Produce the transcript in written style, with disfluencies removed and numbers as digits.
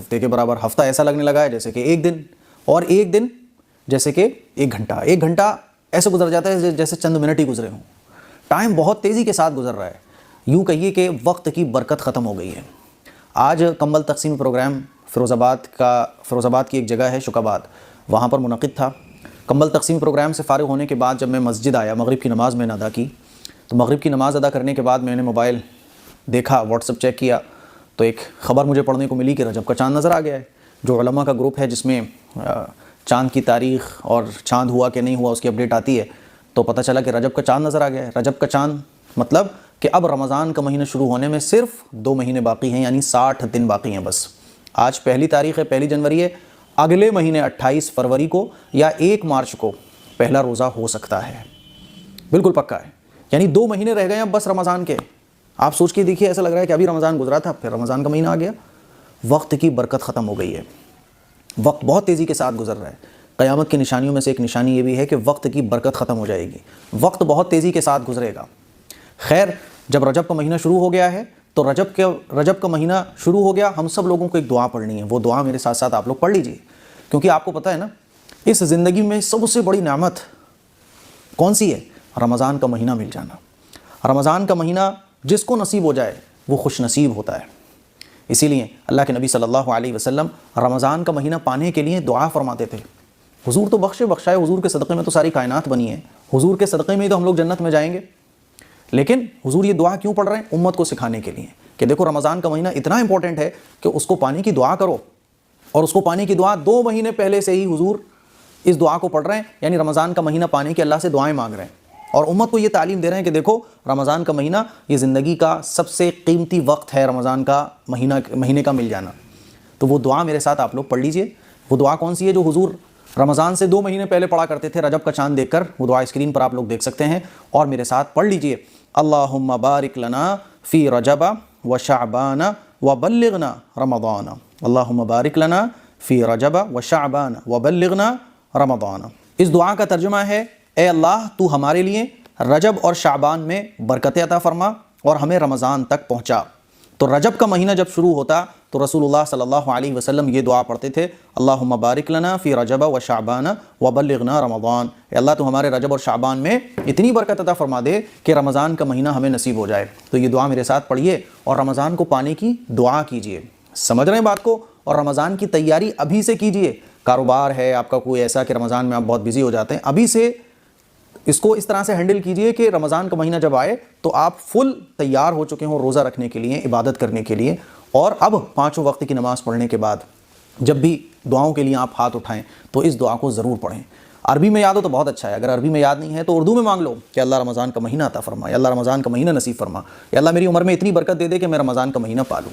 ہفتے کے برابر، ہفتہ ایسا لگنے لگا ہے جیسے کہ ایک دن، اور ایک دن جیسے کہ ایک گھنٹہ، ایک گھنٹہ ایسے گزر جاتا ہے جیسے چند منٹ ہی گزرے ہوں۔ ٹائم بہت تیزی کے ساتھ گزر رہا ہے، یوں کہیے کہ وقت کی برکت ختم ہو گئی ہے۔ آج کمبل تقسیم پروگرام فیروز آباد کی ایک جگہ ہے شکاباد، وہاں پر منعقد تھا۔ کمبل تقسیم پروگرام سے فارغ ہونے کے بعد جب میں مسجد آیا، مغرب کی نماز میں نے ادا کی، تو مغرب کی نماز ادا کرنے کے بعد میں نے موبائل دیکھا، واٹس ایپ چیک کیا، تو ایک خبر مجھے پڑھنے کو ملی کہ رجب کا چاند نظر آ گیا ہے۔ جو علماء کا گروپ ہے جس میں چاند کی تاریخ اور چاند ہوا کہ نہیں ہوا اس کی اپڈیٹ آتی ہے، تو پتہ چلا کہ رجب کا چاند نظر آ گیا ہے۔ رجب کا چاند مطلب کہ اب رمضان کا مہینہ شروع ہونے میں صرف 2 مہینے باقی ہیں، یعنی 60 دن باقی ہیں بس۔ آج پہلی تاریخ ہے، 1 جنوری ہے، اگلے مہینے 28 فروری کو یا 1 مارچ کو پہلا روزہ ہو سکتا ہے، بالکل پکا ہے۔ یعنی 2 مہینے رہ گئے ہیں بس رمضان کے۔ آپ سوچ کے دیکھیے، ایسا لگ رہا ہے کہ ابھی رمضان گزرا تھا پھر رمضان کا مہینہ آ گیا۔ وقت کی برکت ختم ہو گئی ہے، وقت بہت تیزی کے ساتھ گزر رہا ہے۔ قیامت کی نشانیوں میں سے ایک نشانی یہ بھی ہے کہ وقت کی برکت ختم ہو جائے گی، وقت بہت تیزی کے ساتھ گزرے گا۔ خیر، جب رجب کا مہینہ شروع ہو گیا ہے تو رجب کا مہینہ شروع ہو گیا، ہم سب لوگوں کو ایک دعا پڑھنی ہے۔ وہ دعا میرے ساتھ ساتھ آپ لوگ پڑھ لیجئے، کیونکہ آپ کو پتہ ہے نا، اس زندگی میں سب سے بڑی نعمت کون سی ہے؟ رمضان کا مہینہ مل جانا۔ رمضان کا مہینہ جس کو نصیب ہو جائے وہ خوش نصیب ہوتا ہے۔ اسی لیے اللہ کے نبی صلی اللہ علیہ وسلم رمضان کا مہینہ پانے کے لیے دعا فرماتے تھے۔ حضور تو بخشائے، حضور کے صدقے میں تو ساری کائنات بنی ہے، حضور کے صدقے میں ہی تو ہم لوگ جنت میں جائیں گے۔ لیکن حضور یہ دعا کیوں پڑھ رہے ہیں؟ امت کو سکھانے کے لیے کہ دیکھو رمضان کا مہینہ اتنا امپورٹنٹ ہے کہ اس کو پانے کی دعا کرو، اور اس کو پانے کی دعا 2 مہینے پہلے سے ہی حضور اس دعا کو پڑھ رہے ہیں، یعنی رمضان کا مہینہ پانے کے اللہ سے دعائیں مانگ رہے ہیں، اور امت کو یہ تعلیم دے رہے ہیں کہ دیکھو رمضان کا مہینہ یہ زندگی کا سب سے قیمتی وقت ہے، رمضان کا مہینے کا مل جانا۔ تو وہ دعا میرے ساتھ آپ لوگ پڑھ لیجئے۔ وہ دعا کون سی ہے جو حضور رمضان سے 2 مہینے پہلے پڑھا کرتے تھے رجب کا چاند دیکھ کر؟ وہ دعا اسکرین پر آپ لوگ دیکھ سکتے ہیں، اور میرے ساتھ پڑھ لیجئے۔ اللہم بارک لنا فی رجب و شعبان و بلغنا رمضان، اللہم بارک لنا فی رجب و شعبان و بلغنا رمضان۔ اس دعا کا ترجمہ ہے، اے اللہ تو ہمارے لیے رجب اور شعبان میں برکت عطا فرما اور ہمیں رمضان تک پہنچا۔ تو رجب کا مہینہ جب شروع ہوتا تو رسول اللہ صلی اللہ علیہ وسلم یہ دعا پڑھتے تھے، اللہم بارک لنا فی رجب و شعبان و بلغنا رمضان، اے اللہ تو ہمارے رجب اور شعبان میں اتنی برکت عطا فرما دے کہ رمضان کا مہینہ ہمیں نصیب ہو جائے۔ تو یہ دعا میرے ساتھ پڑھیے اور رمضان کو پانے کی دعا کیجئے۔ سمجھ رہے ہیں بات کو؟ اور رمضان کی تیاری ابھی سے کیجئے۔ کاروبار ہے آپ کا کوئی ایسا کہ رمضان میں آپ بہت بزی ہو جاتے ہیں، ابھی سے اس کو اس طرح سے ہینڈل کیجئے کہ رمضان کا مہینہ جب آئے تو آپ فل تیار ہو چکے ہوں روزہ رکھنے کے لیے، عبادت کرنے کے لیے۔ اور اب 5 وقت کی نماز پڑھنے کے بعد جب بھی دعاؤں کے لیے آپ ہاتھ اٹھائیں تو اس دعا کو ضرور پڑھیں۔ عربی میں یاد ہو تو بہت اچھا ہے، اگر عربی میں یاد نہیں ہے تو اردو میں مانگ لو کہ اللہ رمضان کا مہینہ عطا فرما، یا اللہ رمضان کا مہینہ نصیب فرما، یا اللہ میری عمر میں اتنی برکت دے دے کہ میں رمضان کا مہینہ پالوں۔